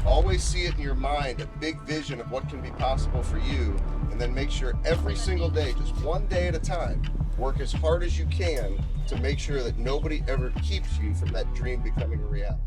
Always see it in your mind, a big vision of what can be possible for you, and then make sure every single day, just one day at a time, work as hard as you can to make sure that nobody ever keeps you from that dream becoming a reality.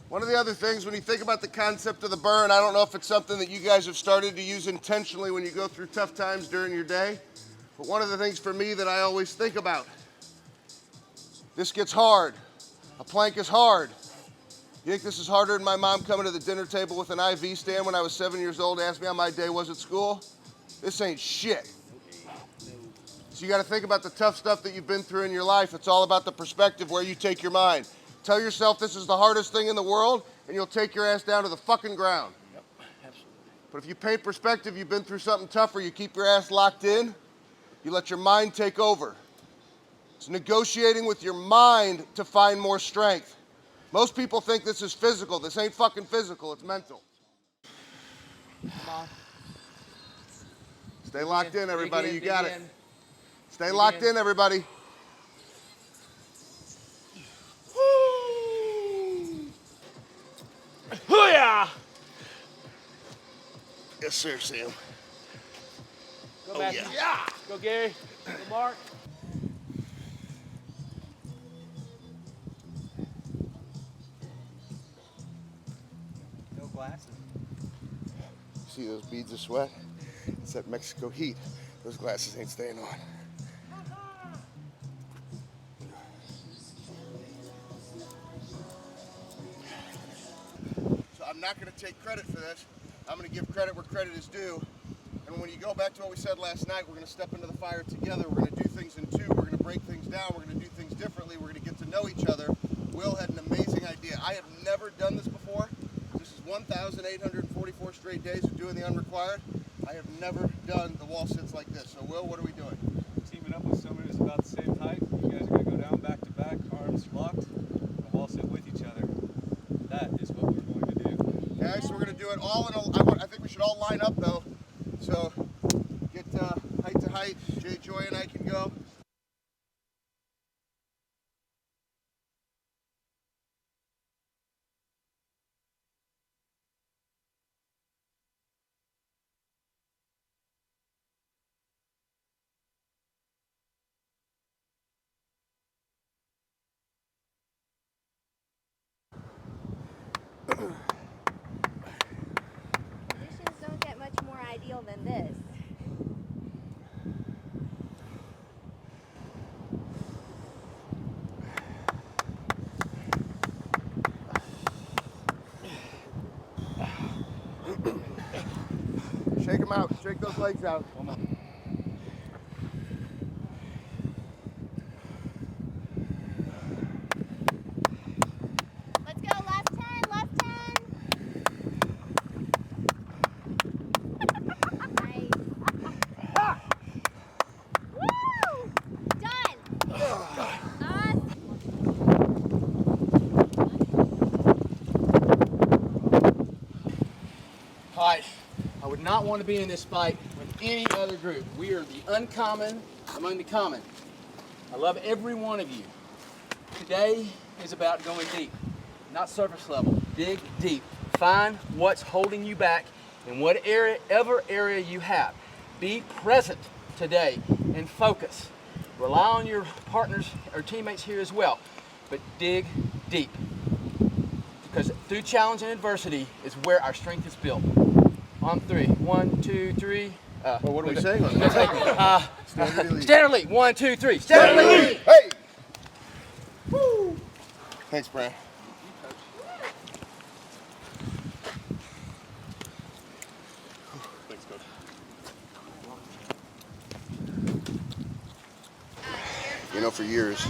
One of the other things when you think about the concept of the burn, I don't know if it's something that you guys have started to use intentionally when you go through tough times during your day, but one of the things for me that I always think about, this gets hard. A plank is hard. You think this is harder than my mom coming to the dinner table with an IV stand when I was 7 years old to ask me how my day was at school? This ain't shit. So you gotta think about the tough stuff that you've been through in your life. It's all about the perspective where you take your mind. Tell yourself this is the hardest thing in the world, and you'll take your ass down to the fucking ground. Yep, absolutely. But if you paint perspective, you've been through something tougher, you keep your ass locked in, you let your mind take over. It's negotiating with your mind to find more strength. Most people think this is physical. This ain't fucking physical, it's mental. Come on. Stay locked in, everybody, you got it. Stay Dig locked in. in, everybody. Hoo-yah! Yes, sir, Sam. Go back. yeah. Yeah. Go, Gary. Go, Mark. No glasses. See those beads of sweat? It's that Mexico heat. Those glasses ain't staying on. So I'm not going to take credit for this. I'm going to give credit where credit is due. And when you go back to what we said last night, we're going to step into the fire together. We're going to do things in two. We're going to break things down. We're going to do things differently. We're going to get to know each other. Will had an amazing idea. I have never done this before. This is 1,844 straight days of doing the unrequired. I have never done the wall sits like this. So, Will, what are we doing? Teaming up with somebody who's about the same height. You guys are going to go down back to back, arms locked, and wall sit with each other. That is what we're going to do. Okay, so we're going to do it all in a, I think we should all line up though. So get height to height. Jay, Joy, and I can go. Conditions don't get much more ideal than this. Shake them out. Shake those legs out. Let's go, last 10, last 10. Nice. Woo! Done. Awesome. All right. I would not want to be in this fight with any other group. We are the uncommon among the common. I love every one of you. Today is about going deep, not surface level. Dig deep. Find what's holding you back in whatever area you have. Be present today and focus. Rely on your partners or teammates here as well, but dig deep. Because through challenge and adversity is where our strength is built. On three. 1, 2, 3. Well, what are we saying on that? Standard Elite. Standard Elite. 1, 2, 3. Standard Elite. Hey! Woo! Thanks, Brian. Thanks, Coach. You know, for years,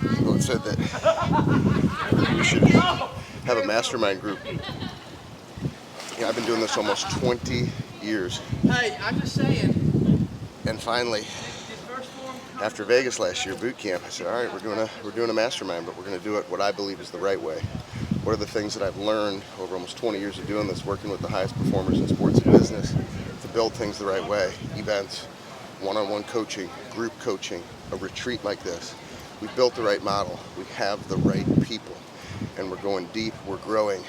people had said that we should have a mastermind group. Yeah, I've been doing this almost 20 years. Hey, I'm just saying. And finally, after Vegas last year, boot camp, I said, all right, we're doing a mastermind, but we're going to do it what I believe is the right way. What are the things that I've learned over almost 20 years of doing this, working with the highest performers in sports and business to build things the right way? Events, one-on-one coaching, group coaching, a retreat like this. We've built the right model. We have the right people, and we're going deep. We're growing.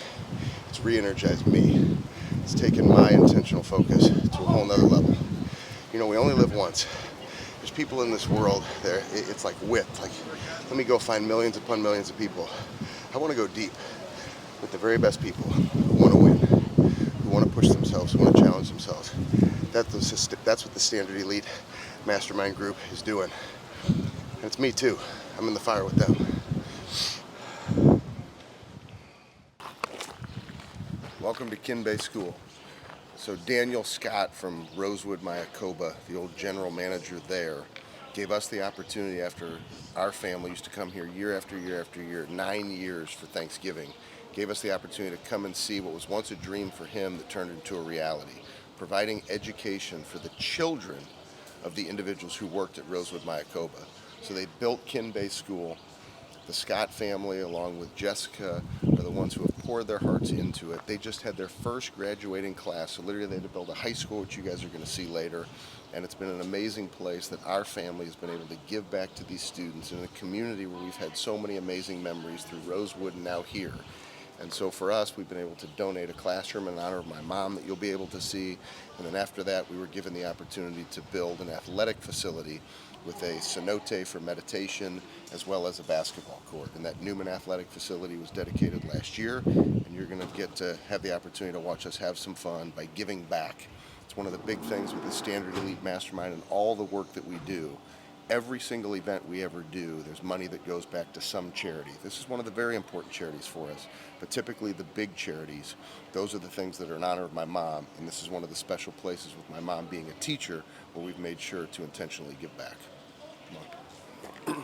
It's re-energized me. It's taken my intentional focus to a whole nother level. You know, we only live once. There's people in this world, it's like whipped. Like, let me go find millions upon millions of people. I want to go deep with the very best people who want to win, who want to push themselves, who want to challenge themselves. That's what the Standard Elite Mastermind group is doing. And it's me too. I'm in the fire with them. Welcome to Kinbay School. So Daniel Scott from Rosewood, Mayakoba, the old general manager there, gave us the opportunity after our family used to come here year after year after year, 9 years for Thanksgiving, gave us the opportunity to come and see what was once a dream for him that turned into a reality, providing education for the children of the individuals who worked at Rosewood, Mayakoba. So they built Kinbay School. The Scott family, along with Jessica, are the ones who have poured their hearts into it. They just had their first graduating class, so literally they had to build a high school, which you guys are going to see later. And it's been an amazing place that our family has been able to give back to these students in a community where we've had so many amazing memories through Rosewood and now here. And so for us, we've been able to donate a classroom in honor of my mom that you'll be able to see. And then after that, we were given the opportunity to build an athletic facility with a cenote for meditation, as well as a basketball court. And that Newman Athletic Facility was dedicated last year, and you're going to get to have the opportunity to watch us have some fun by giving back. It's one of the big things with the Standard Elite Mastermind and all the work that we do. Every single event we ever do, there's money that goes back to some charity. This is one of the very important charities for us, but typically the big charities, those are the things that are in honor of my mom, and this is one of the special places with my mom being a teacher where we've made sure to intentionally give back. Come on.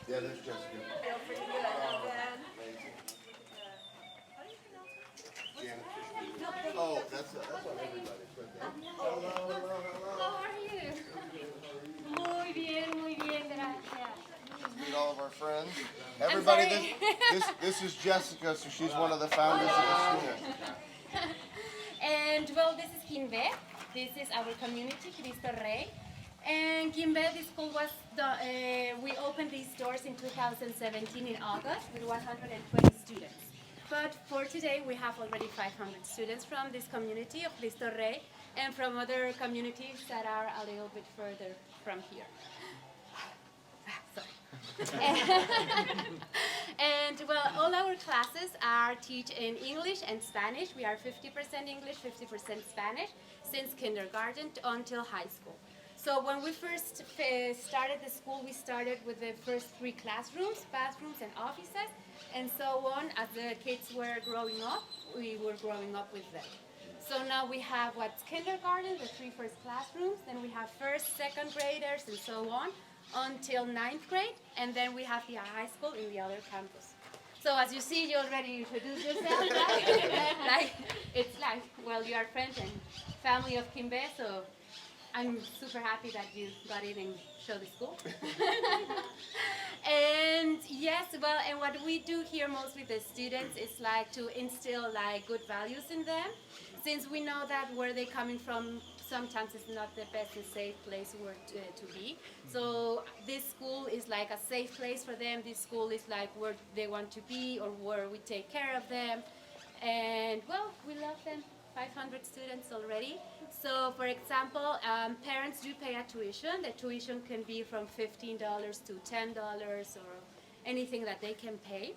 Yeah, there's Jessica. Oh, that's on everybody's birthday. Hello. How are you? Muy bien, gracias. Meet all of our friends. Everybody, this is Jessica, so she's one of the founders of the school. And well, this is Kimbe. This is our community, Cristo Rey. And Kimbe, this school was, we opened these doors in 2017 in August with 120 students. But for today, we have already 500 students from this community of Cristo Rey and from other communities that are a little bit further from here. Sorry. And well, all our classes are taught in English and Spanish. We are 50% English, 50% Spanish since kindergarten until high school. So when we first started the school, we started with the first 3 classrooms, bathrooms, and offices, and so on. As the kids were growing up, we were growing up with them. So now we have what's kindergarten, the 3 first classrooms, then we have first, second graders, and so on, until 9th grade, and then we have the high school in the other campus. So as you see, you already introduced yourself, right? It's like, well, you are friends and family of Kimbe, so I'm super happy that you got in and showed the school. And yes, well, and what we do here mostly with the students is like to instill like good values in them, since we know that where they're coming from sometimes it's not the best and safe place where to be. So this school is like a safe place for them. This school is like where they want to be or where we take care of them. And well, we love them. 500 students already. So for example, parents do pay a tuition. The tuition can be from $15 to $10 or anything that they can pay.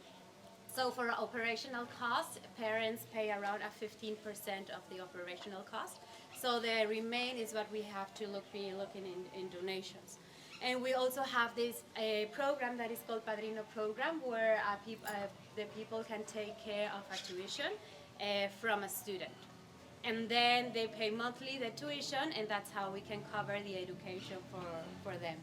So for operational costs, parents pay around a 15% of the operational cost. So the remain is what we have to be looking in donations. And we also have this program that is called Padrino Program, where the people can take care of a tuition from a student. And then they pay monthly the tuition, and that's how we can cover the education for them.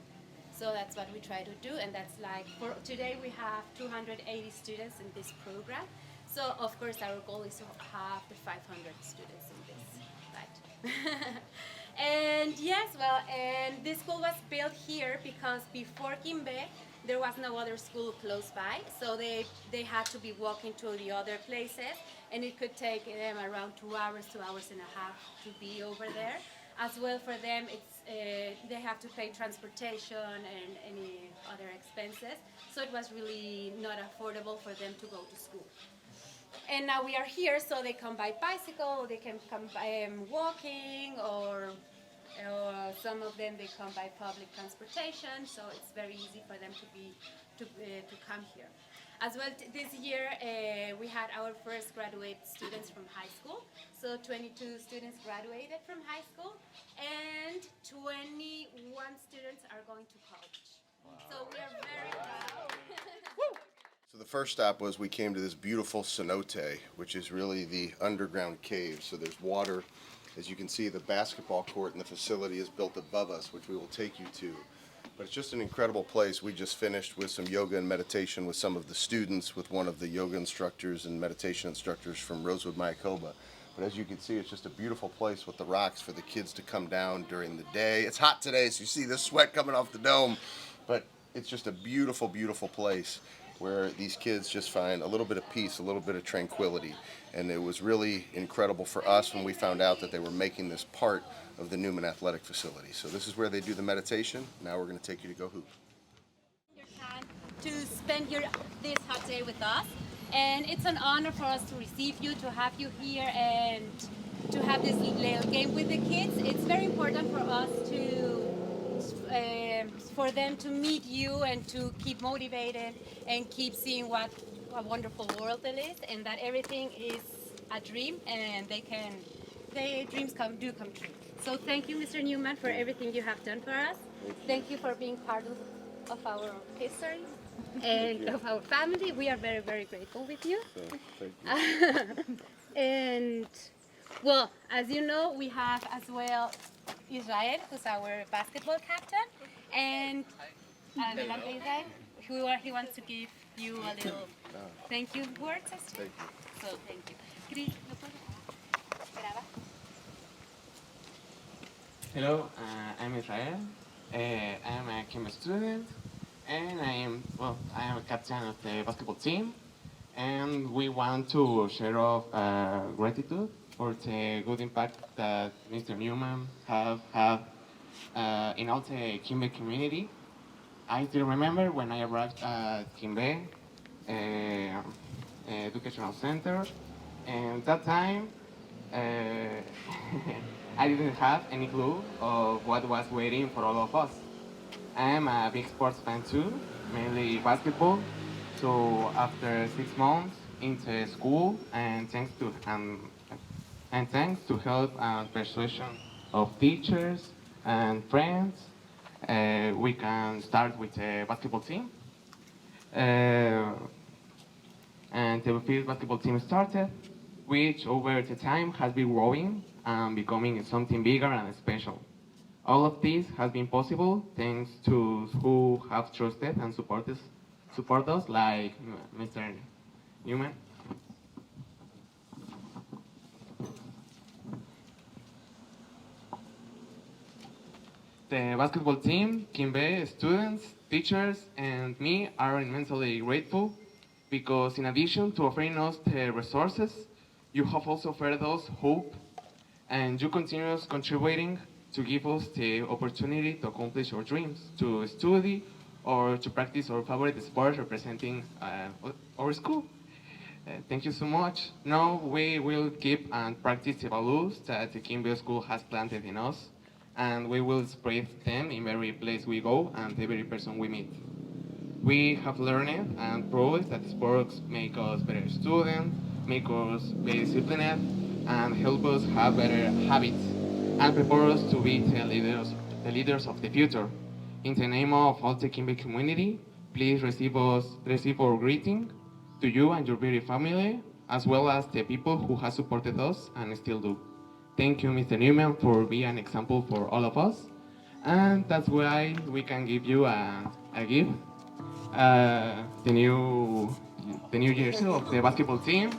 So that's what we try to do, and that's like, for today we have 280 students in this program. So of course our goal is to have the 500 students in this, right? And yes, well, and this school was built here because before Quimbe, there was no other school close by, so they had to be walking to the other places, and it could take them around 2 hours, 2.5 hours to be over there. As well for them, it's they have to pay transportation and any other expenses, so it was really not affordable for them to go to school. And now we are here, so they come by bicycle, they can come by walking, or some of them they come by public transportation, so it's very easy for them to come here. As well, this year we had our first graduate students from high school. So 22 students graduated from high school, and 21 students are going to college. Wow. So we are very proud. So the first stop was we came to this beautiful cenote, which is really the underground cave. So there's water. As you can see, the basketball court in the facility is built above us, which we will take you to. But it's just an incredible place. We just finished with some yoga and meditation with some of the students, with one of the yoga instructors and meditation instructors from Rosewood, Mayakoba. But as you can see, it's just a beautiful place with the rocks for the kids to come down during the day. It's hot today, so you see the sweat coming off the dome. But it's just a beautiful, beautiful place where these kids just find a little bit of peace, a little bit of tranquility. And it was really incredible for us when we found out that they were making this part of the Newman Athletic Facility. So this is where they do the meditation. Now we're going to take you to go hoop. Your time to spend this hot day with us, and it's an honor for us to receive you, to have you here, and to have this little game with the kids. It's very important for us for them to meet you and to keep motivated and keep seeing what a wonderful world it is, and that everything is a dream, and dreams do come true. So thank you, Mr. Newman, for everything you have done for us. Thank you for being part of our history and of our family. We are very, very grateful with you. Thank you. And well, as you know, we have as well Israel, who's our basketball captain, and Israel, he wants to give you a little thank you word, sister. Thank you. So thank you. Chris, ¿lo puedes grabar? Hello, I'm Israel. I'm a chemistry student, and I am a captain of the basketball team. And we want to share of gratitude for the good impact that Mr. Newman have in all the Quimbe community. I still remember when I arrived at Quimbe Educational Center, and that time I didn't have any clue of what was waiting for all of us. I am a big sports fan too, mainly basketball. So after 6 months into school, and thanks to help and persuasion of teachers and friends, we can start with a basketball team. And the field basketball team started, which over the time has been growing and becoming something bigger and special. All of this has been possible thanks to who have trusted and support us, like Mr. Newman. The basketball team, Quimbe students, teachers, and me are immensely grateful because in addition to offering us the resources, you have also offered us hope and you continue contributing to give us the opportunity to accomplish our dreams, to study or to practice our favorite sport representing our school. Thank you so much. Now we will keep and practice the values that the Kimball School has planted in us, and we will spread them in every place we go and every person we meet. We have learned and proved that sports make us better students, make us be disciplined, and help us have better habits, and prepare us to be the leaders of the future. In the name of all the Kimbe community, please receive our greeting to you and your very family, as well as the people who have supported us and still do. Thank you, Mr. Newman, for being an example for all of us. And that's why we can give you a gift, the new jersey of the basketball team.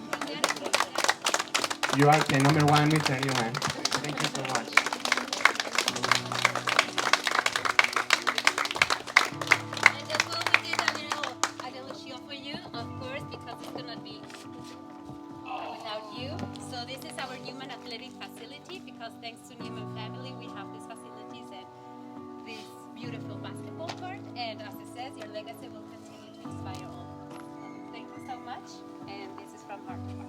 You are the number one, Mr. Newman. Thank you so much. And as well, we did a little shield for you, of course, because it's gonna be without you. So this is our Newman Athletic Facility, because thanks to Newman family, we have these facilities and this beautiful basketball court. And as it says, your legacy will continue to inspire all of us. Thank you so much, and this is from heart to heart.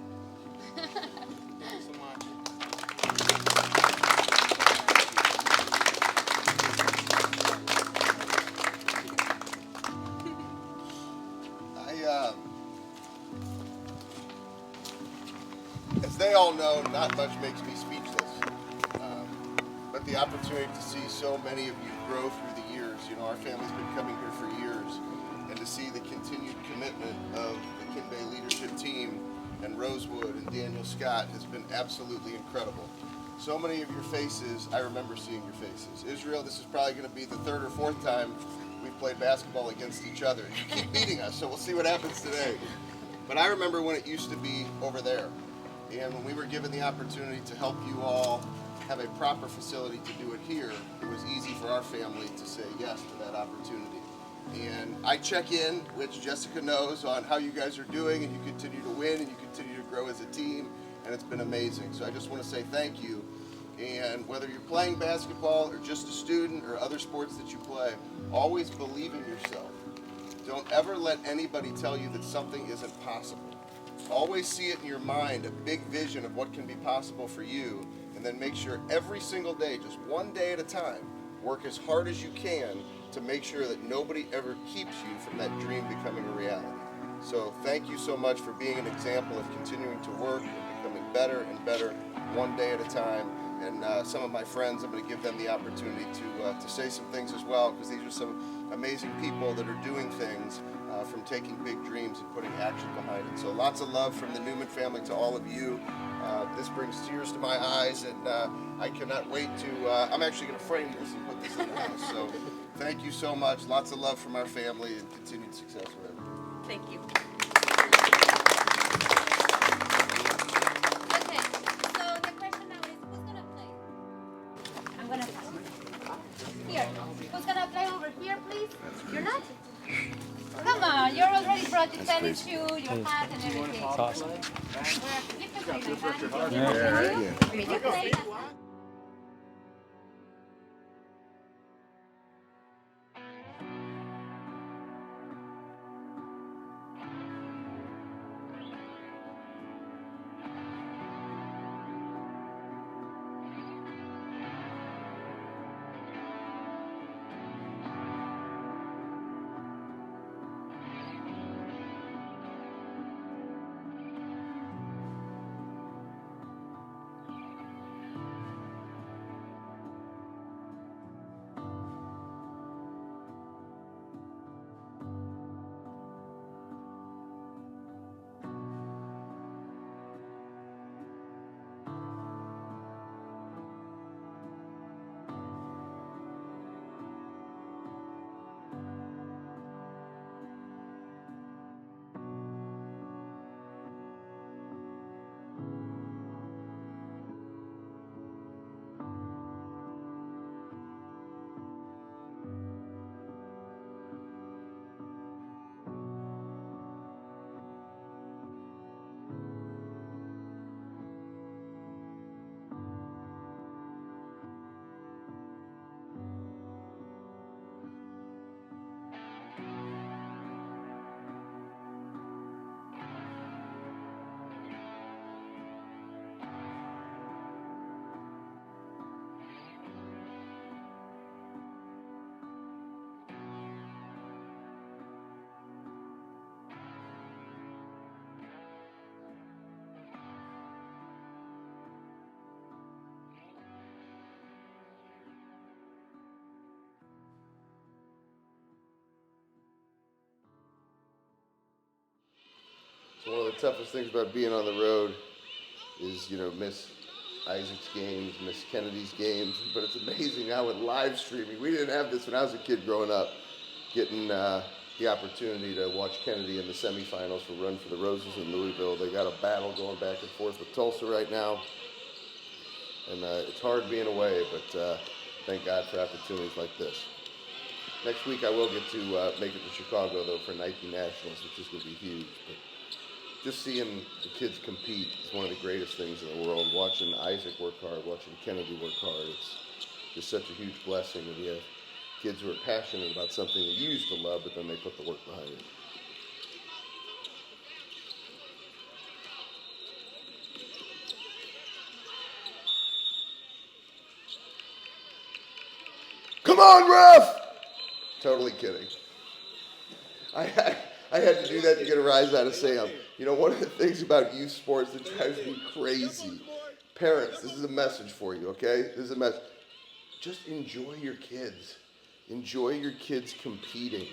Thank you so much. As they all know, not much makes me speechless. But the opportunity to see so many of you grow through the years, our family's been coming here for years, and to see the continued commitment of the Kinbay leadership team and Rosewood and Daniel Scott has been absolutely incredible. So many of your faces, I remember seeing your faces. Israel, this is probably going to be the third or fourth time we've played basketball against each other. You keep beating us, so we'll see what happens today. But I remember when it used to be over there, and when we were given the opportunity to help you all have a proper facility to do it here, it was easy for our family to say yes to that opportunity. And I check in, which Jessica knows, on how you guys are doing, and you continue to win, and you continue to grow as a team, and it's been amazing. So I just want to say thank you. And whether you're playing basketball or just a student or other sports that you play, always believe in yourself. Don't ever let anybody tell you that something isn't possible. Always see it in your mind, a big vision of what can be possible for you, and then make sure every single day, just one day at a time, work as hard as you can to make sure that nobody ever keeps you from that dream becoming a reality. So thank you so much for being an example of continuing to work and becoming better and better one day at a time. And some of my friends, I'm going to give them the opportunity to say some things as well, because these are some amazing people that are doing things from taking big dreams and putting action behind it. So lots of love from the Newman family to all of you. This brings tears to my eyes, and I cannot wait to, I'm actually going to frame this and put this in the house. So thank you so much. Lots of love from our family, and continued success with everything. Thank you. Okay, so the question now is, who's gonna play? I'm gonna play. Here, who's gonna play over here, please? You're not? Come on, you're already brought your tennis shoe, your hat, and everything. That's awesome. You can play my hat. You play. One of the toughest things about being on the road is, miss Isaac's games, miss Kennedy's games, but it's amazing how with live streaming, we didn't have this when I was a kid growing up, getting the opportunity to watch Kennedy in the semifinals for Run for the Roses in Louisville. They got a battle going back and forth with Tulsa right now, and it's hard being away, but thank God for opportunities like this. Next week I will get to make it to Chicago, though, for Nike Nationals, which is going to be huge. But just seeing the kids compete is one of the greatest things in the world. Watching Isaac work hard, watching Kennedy work hard, it's just such a huge blessing when you have kids who are passionate about something that you used to love, but then they put the work behind it. Come on, ref! Totally kidding. I had to do that to get a rise out of Sam. One of the things about youth sports that drives me crazy, parents, this is a message for you, okay? This is a message. Just enjoy your kids. Enjoy your kids competing.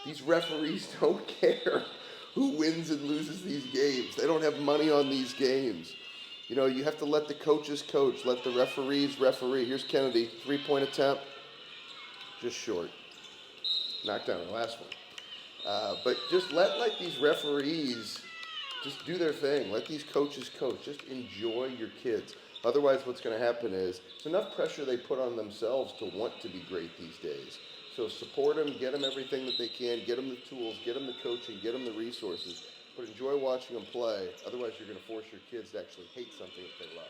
These referees don't care who wins and loses these games. They don't have money on these games. You have to let the coaches coach, let the referees referee. Here's Kennedy, 3-point attempt, just short. Knocked down the last one. But just let these referees just do their thing. Let these coaches coach. Just enjoy your kids. Otherwise, what's going to happen is it's enough pressure they put on themselves to want to be great these days. So support them, get them everything that they can, get them the tools, get them the coaching, get them the resources, but enjoy watching them play. Otherwise, you're going to force your kids to actually hate something that they love.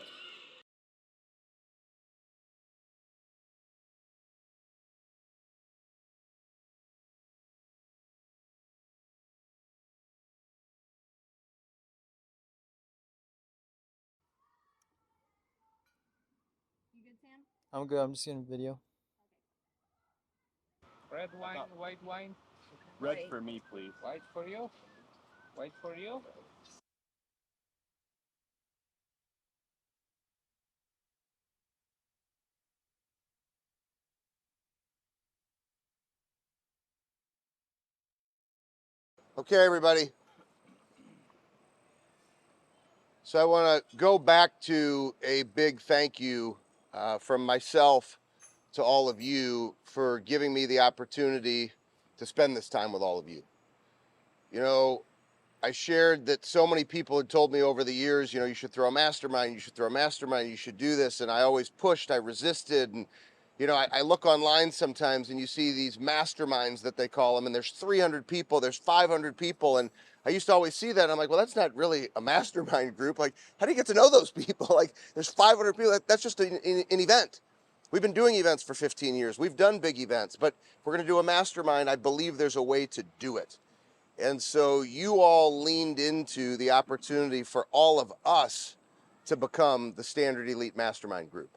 You good, Sam? I'm good. I'm just getting a video. Red wine, white wine. Red for me, please. White for you. White for you. Okay, everybody. So I want to go back to a big thank you from myself to all of you for giving me the opportunity to spend this time with all of you. I shared that so many people had told me over the years, you should throw a mastermind, you should throw a mastermind, you should do this. And I always pushed, I resisted. And, I look online sometimes and you see these masterminds that they call them, and there's 300 people, there's 500 people. And I used to always see that. And I'm like, well, that's not really a mastermind group. Like, how do you get to know those people? Like, there's 500 people. That's just an event. We've been doing events for 15 years. We've done big events. But if we're going to do a mastermind, I believe there's a way to do it. And so you all leaned into the opportunity for all of us to become the Standard Elite Mastermind group.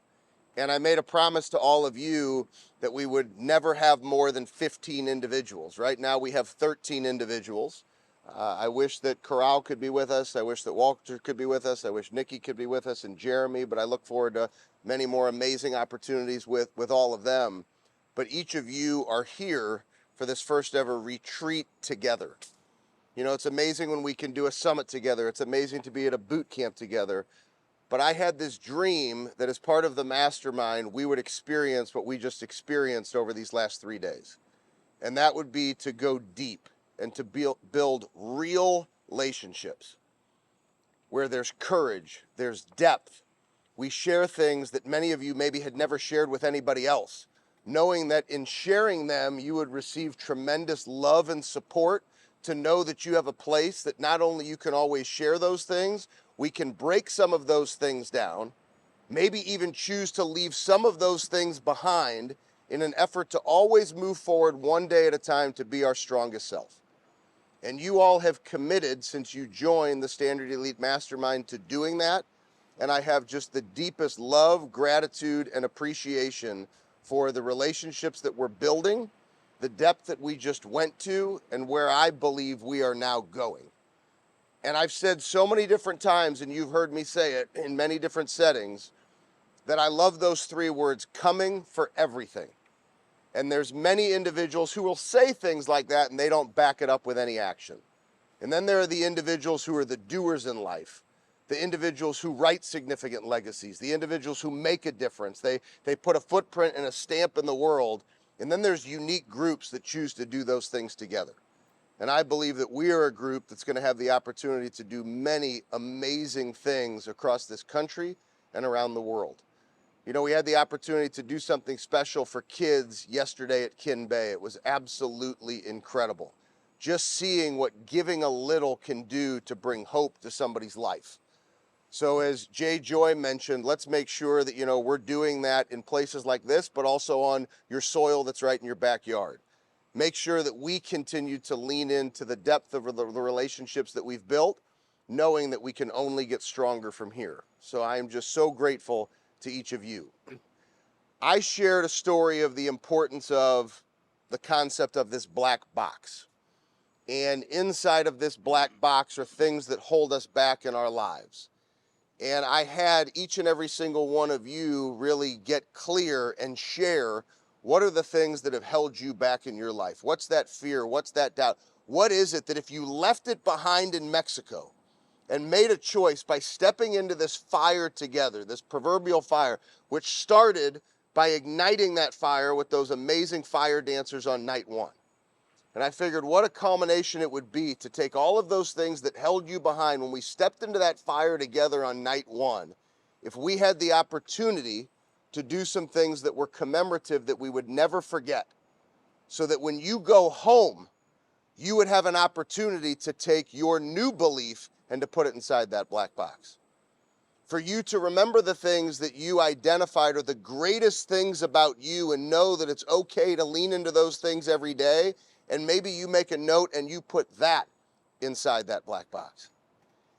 And I made a promise to all of you that we would never have more than 15 individuals. Right now we have 13 individuals. I wish that Corral could be with us. I wish that Walter could be with us. I wish Nikki could be with us, and Jeremy, but I look forward to many more amazing opportunities with all of them. But each of you are here for this first ever retreat together. It's amazing when we can do a summit together. It's amazing to be at a boot camp together. But I had this dream that as part of the mastermind, we would experience what we just experienced over these last 3 days. And that would be to go deep and to build real relationships where there's courage, there's depth. We share things that many of you maybe had never shared with anybody else, knowing that in sharing them, you would receive tremendous love and support, to know that you have a place that not only you can always share those things, we can break some of those things down, maybe even choose to leave some of those things behind in an effort to always move forward one day at a time to be our strongest self. And you all have committed since you joined the Standard Elite Mastermind to doing that. And I have just the deepest love, gratitude, and appreciation for the relationships that we're building, the depth that we just went to, and where I believe we are now going. And I've said so many different times, and you've heard me say it in many different settings, that I love those 3 words, coming for everything. And there's many individuals who will say things like that and they don't back it up with any action. And then there are the individuals who are the doers in life, the individuals who write significant legacies, the individuals who make a difference. They put a footprint and a stamp in the world. And then there's unique groups that choose to do those things together. And I believe that we are a group that's going to have the opportunity to do many amazing things across this country and around the world. You know, we had the opportunity to do something special for kids yesterday at Kin Bay. It was absolutely incredible. Just seeing what giving a little can do to bring hope to somebody's life. So as Jay Joy mentioned, let's make sure that, you know, we're doing that in places like this, but also on your soil that's right in your backyard. Make sure that we continue to lean into the depth of the relationships that we've built, knowing that we can only get stronger from here. So I am just so grateful to each of you. I shared a story of the importance of the concept of this black box. And inside of this black box are things that hold us back in our lives. And I had each and every single one of you really get clear and share what are the things that have held you back in your life. What's that fear? What's that doubt? What is it that if you left it behind in Mexico and made a choice by stepping into this fire together, this proverbial fire, which started by igniting that fire with those amazing fire dancers on night one. And I figured what a culmination it would be to take all of those things that held you behind when we stepped into that fire together on night one, if we had the opportunity to do some things that were commemorative that we would never forget, so that when you go home, you would have an opportunity to take your new belief and to put it inside that black box. For you to remember the things that you identified are the greatest things about you and know that it's okay to lean into those things every day. And maybe you make a note and you put that inside that black box.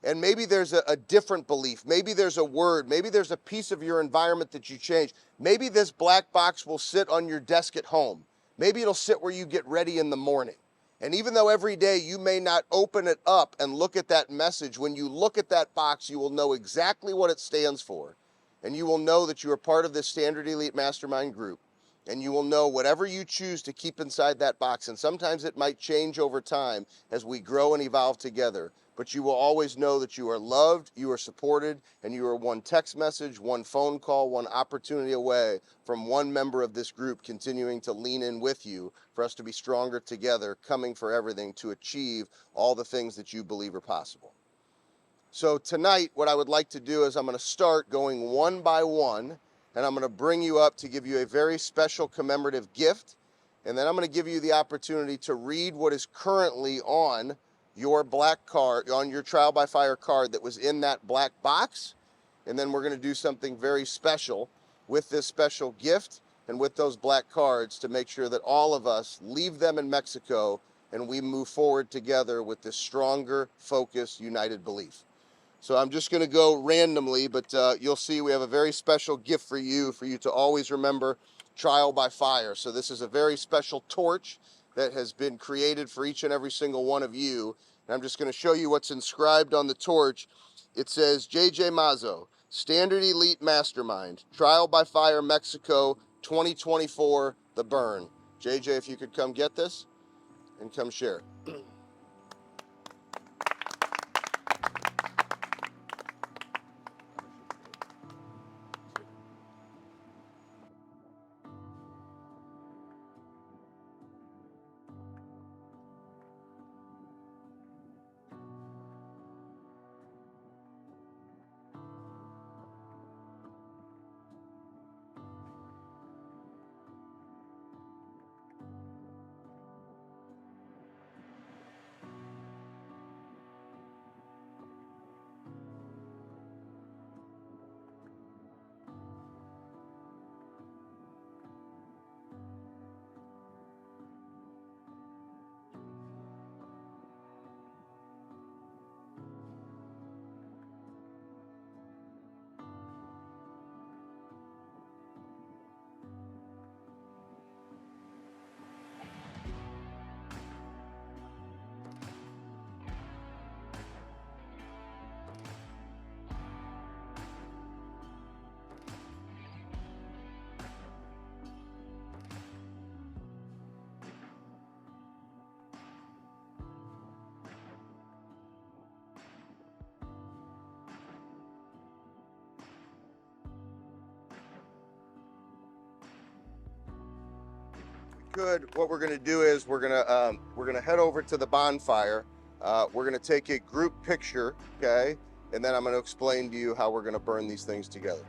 And maybe there's a different belief. Maybe there's a word. Maybe there's a piece of your environment that you change. Maybe this black box will sit on your desk at home. Maybe it'll sit where you get ready in the morning. And even though every day you may not open it up and look at that message, when you look at that box, you will know exactly what it stands for. And you will know that you are part of this Standard Elite Mastermind group. And you will know whatever you choose to keep inside that box. And sometimes it might change over time as we grow and evolve together. But you will always know that you are loved, you are supported, and you are one text message, one phone call, one opportunity away from one member of this group continuing to lean in with you for us to be stronger together, coming for everything to achieve all the things that you believe are possible. So tonight, what I would like to do is I'm going to start going one by one, and I'm going to bring you up to give you a very special commemorative gift, and then I'm going to give you the opportunity to read what is currently on your black card, on your trial by fire card that was in that black box. And then we're going to do something very special with this special gift and with those black cards to make sure that all of us leave them in Mexico and we move forward together with this stronger, focused, united belief. So I'm just going to go randomly, but you'll see we have a very special gift for you to always remember trial by fire. So this is a very special torch that has been created for each and every single one of you. And I'm just going to show you what's inscribed on the torch. It says, JJ Mazo, Standard Elite Mastermind, Trial by Fire Mexico 2024, The Burn. JJ, if you could come get this and come share. could, what we're gonna do is we're gonna head over to the bonfire. We're gonna take a group picture, okay? And then I'm gonna explain to you how we're gonna burn these things together.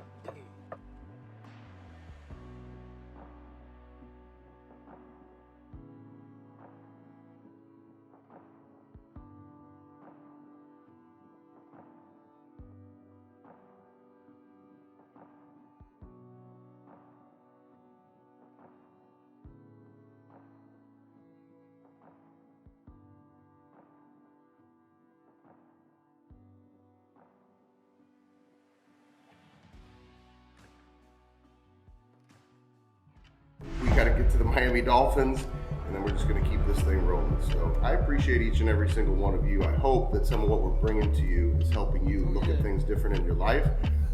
We got to get to the Miami Dolphins, and then we're just going to keep this thing rolling. So I appreciate each and every single one of you. I hope that some of what we're bringing to you is helping you look at things different in your life.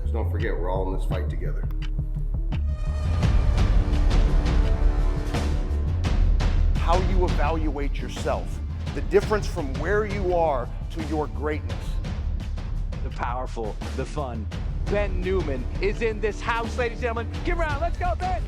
Just don't forget, we're all in this fight together. How you evaluate yourself, the difference from where you are to your greatness. The powerful, the fun, Ben Newman is in this house, ladies and gentlemen. Give him a round. Let's go, Ben!